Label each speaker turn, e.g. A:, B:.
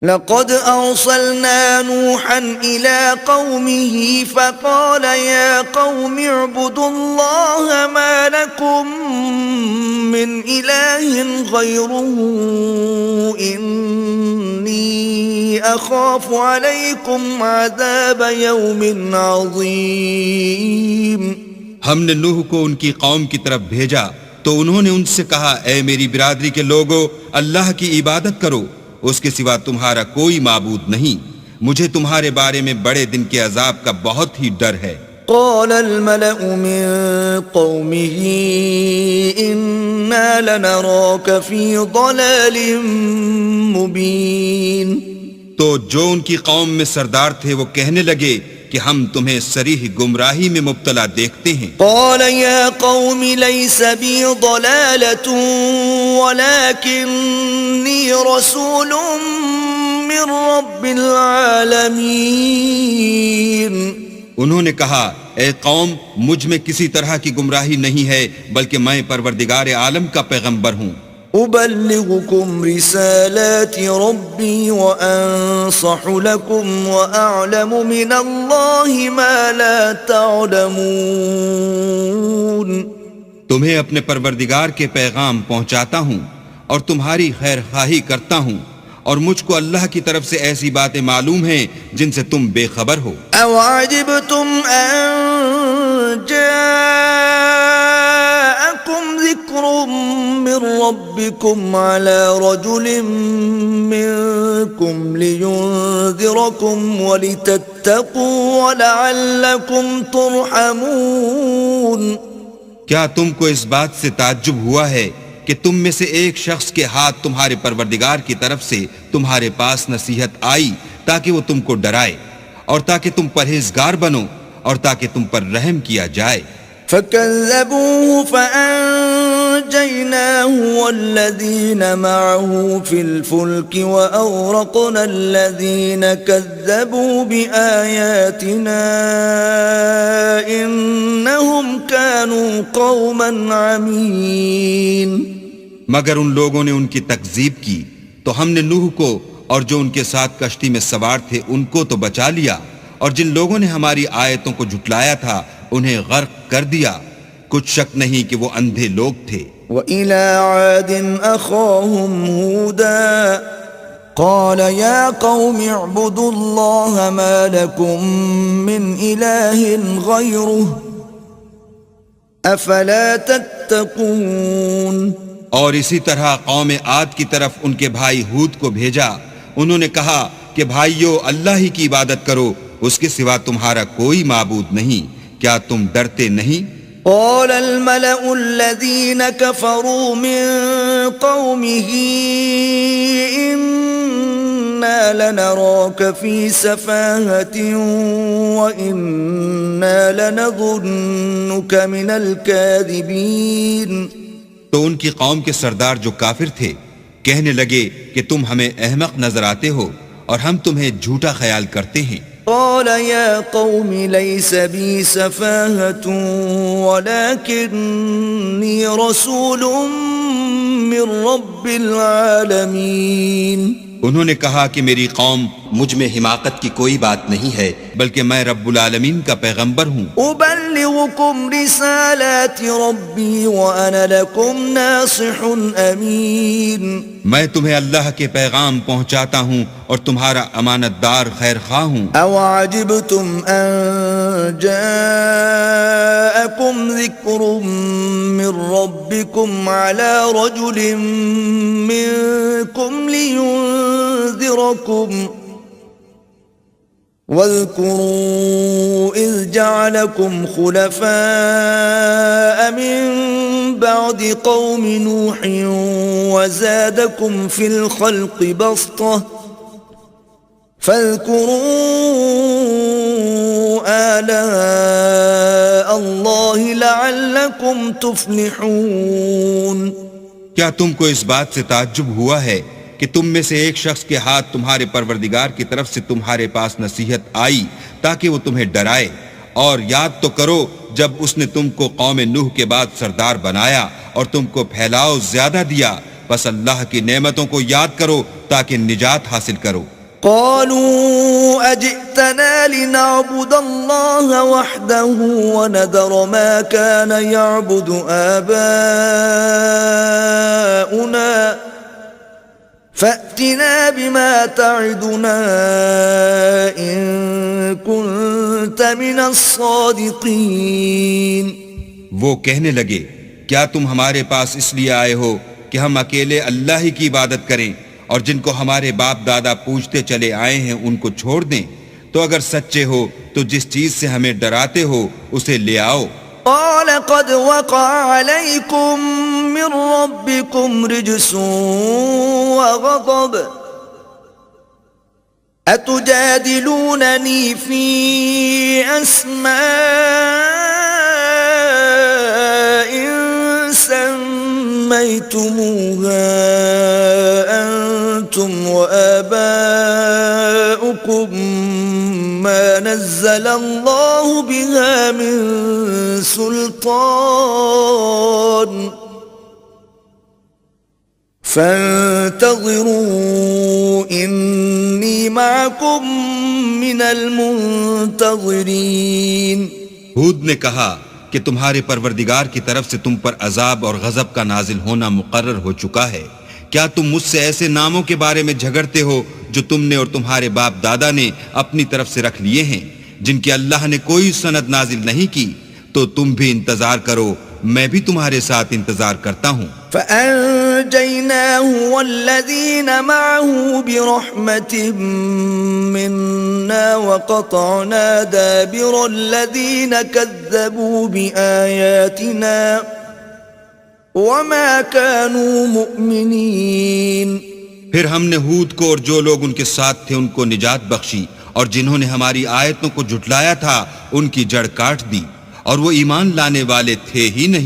A: لقد أرسلنا نوحا إلى قومه فقال يا قوم اعبدوا الله ما لكم من إله غيره إني أخاف عليكم عذاب يوم عظيم.
B: ہم نے نوح کو ان کی قوم کی طرف بھیجا تو انہوں نے ان سے کہا اے میری برادری کے لوگو اللہ کی عبادت کرو، اس کے سوا تمہارا کوئی معبود نہیں، مجھے تمہارے بارے میں بڑے دن کے عذاب کا بہت ہی ڈر ہے.
A: قال الملأ من قومه إنا لنراك في ضلال مبين.
B: تو جو ان کی قوم میں سردار تھے وہ کہنے لگے کہ ہم تمہیں صریح گمراہی میں مبتلا دیکھتے ہیں.
A: قال يا قوم ليس بي ضلالة ولكني رسول من رب العالمين.
B: انہوں نے کہا اے قوم مجھ میں کسی طرح کی گمراہی نہیں ہے بلکہ میں پروردگار عالم کا پیغمبر ہوں.
A: أبلغكم رسالات ربي وأنصح لكم وأعلم من الله ما لا تعلمون.
B: تمہیں اپنے پروردگار کے پیغام پہنچاتا ہوں اور تمہاری خیر خواہی کرتا ہوں، اور مجھ کو اللہ کی طرف سے ایسی باتیں معلوم ہیں جن سے تم بے خبر ہو.
A: أَوَعَجِبْتُمْ أَن جَاءَكُمْ ذِكْرٌ مِّن رَّبِّكُمْ عَلَى رَجُلٍ مِّنكُمْ لِيُنذِرَكُمْ وَلِتَتَّقُوا وَلَعَلَّكُمْ تُرْحَمُونَ.
B: کیا تم کو اس بات سے تعجب ہوا ہے کہ تم میں سے ایک شخص کے ہاتھ تمہارے پروردگار کی طرف سے تمہارے پاس نصیحت آئی تاکہ وہ تم کو ڈرائے اور تاکہ تم پرہیزگار بنو اور تاکہ تم پر رحم کیا جائے.
A: فَكَذَّبُوهُ فَأَنجَيْنَاهُ وَالَّذِينَ مَعَهُ فِي الْفُلْكِ وَأَغْرَقْنَا الَّذِينَ كَذَّبُوا بِآيَاتِنَا إِنَّهُمْ كَانُوا قَوْمًا عَمِينَ.
B: مگر ان لوگوں نے ان کی تکذیب کی تو ہم نے نوح کو اور جو ان کے ساتھ کشتی میں سوار تھے ان کو تو بچا لیا، اور جن لوگوں نے ہماری آیتوں کو جھٹلایا تھا انہیں غرق کر دیا. کچھ شک نہیں کہ وہ اندھے لوگ تھے.
A: وَإِلَى عَادٍ أَخَاهُمْ هُودًا قَالَ يَا قَوْمِ اعْبُدُوا اللَّهَ مَا لَكُمْ مِنْ إِلَٰهٍ غَيْرُهُ أَفَلَا تَتَّقُونَ.
B: اور اسی طرح قوم عاد کی طرف ان کے بھائی ہود کو بھیجا، انہوں نے کہا کہ بھائیو اللہ ہی کی عبادت کرو، اس کے سوا تمہارا کوئی معبود نہیں، کیا تم ڈرتے نہیں؟
A: قال الملأ الذين كفروا من قومه إنا لنراك في سفاهة وإنا لنظنك من الكاذبين.
B: تو ان کی قوم کے سردار جو کافر تھے کہنے لگے کہ تم ہمیں احمق نظر آتے ہو اور ہم تمہیں جھوٹا خیال کرتے ہیں.
A: قال يا قوم ليس بي سفاهة ولكني رسول من رب العالمين.
B: انہوں نے کہا کہ میری قوم مجھ میں حماقت کی کوئی بات نہیں ہے بلکہ میں رب العالمین کا پیغمبر ہوں.
A: أبلغكم رسالات ربي وأنا لكم ناصح أمين.
B: میں تمہیں اللہ کے پیغام پہنچاتا ہوں اور تمہارا امانت دار خیر خواہ ہوں.
A: أَوَعَجِبْتُمْ أَن جَاءَكُمْ ذِكْرٌ مِّن رَّبِّكُمْ عَلَى رَجُلٍ مِّنكُمْ لِيُنذِرَكُمْ وَاذْكُرُوا إِذْ جَعَلَكُمْ خُلَفَاءَ مِن بَعْدِ قَوْمِ نُوحٍ وَزَادَكُمْ فِي الْخَلْقِ بَسْطَةً فاذكروا آلاء الله لعلكم تفلحون.
B: کیا تم کو اس بات سے تعجب ہوا ہے کہ تم میں سے ایک شخص کے ہاتھ تمہارے پروردگار کی طرف سے تمہارے پاس نصیحت آئی تاکہ وہ تمہیں ڈرائے، اور یاد تو کرو جب اس نے تم کو قوم نوح کے بعد سردار بنایا اور تم کو پھیلاؤ زیادہ دیا بس اللہ کی نعمتوں کو یاد کرو تاکہ نجات حاصل کرو۔
A: قالوا أجئتنا لنعبد الله وحده ونذر ما كان يعبد آباؤنا فأتنا بما تعدنا إن كنت من الصادقين۔
B: وہ کہنے لگے کیا تم ہمارے پاس اس لیے آئے ہو کہ ہم اکیلے اللہ ہی کی عبادت کریں اور جن کو ہمارے باپ دادا پوجتے چلے آئے ہیں ان کو چھوڑ دیں؟ تو اگر سچے ہو تو جس چیز سے ہمیں ڈراتے ہو اسے لے آؤ۔
A: قال قد وقع عليكم من ربكم رجس وغضب أتجادلونني في أسماء سميتموها أنتم وآباؤكم ما نزل الله بها من سلطان فانتظروا إني معكم من المنتظرين۔
B: ہود نے کہا کہ تمہارے پروردگار کی طرف سے تم پر عذاب اور غضب کا نازل ہونا مقرر ہو چکا ہے۔ کیا تم مجھ سے ایسے ناموں کے بارے میں جھگڑتے ہو جو تم نے اور تمہارے باپ دادا نے اپنی طرف سے رکھ لیے ہیں جن کی اللہ نے کوئی سند نازل نہیں کی؟ تو تم بھی انتظار کرو، میں بھی تمہارے ساتھ انتظار کرتا ہوں۔
A: فأنجيناه والذين معه برحمة منا وقطعنا دابر الذين كذبوا بآياتنا وما كانوا مؤمنين۔
B: پھر ہم نے ہود کو اور جو لوگ ان کے ساتھ تھے ان کو نجات بخشی، اور جنہوں نے ہماری آیتوں کو جھٹلایا تھا ان کی جڑ کاٹ دی، اور وہ ایمان لانے والے تھے ہی نہیں۔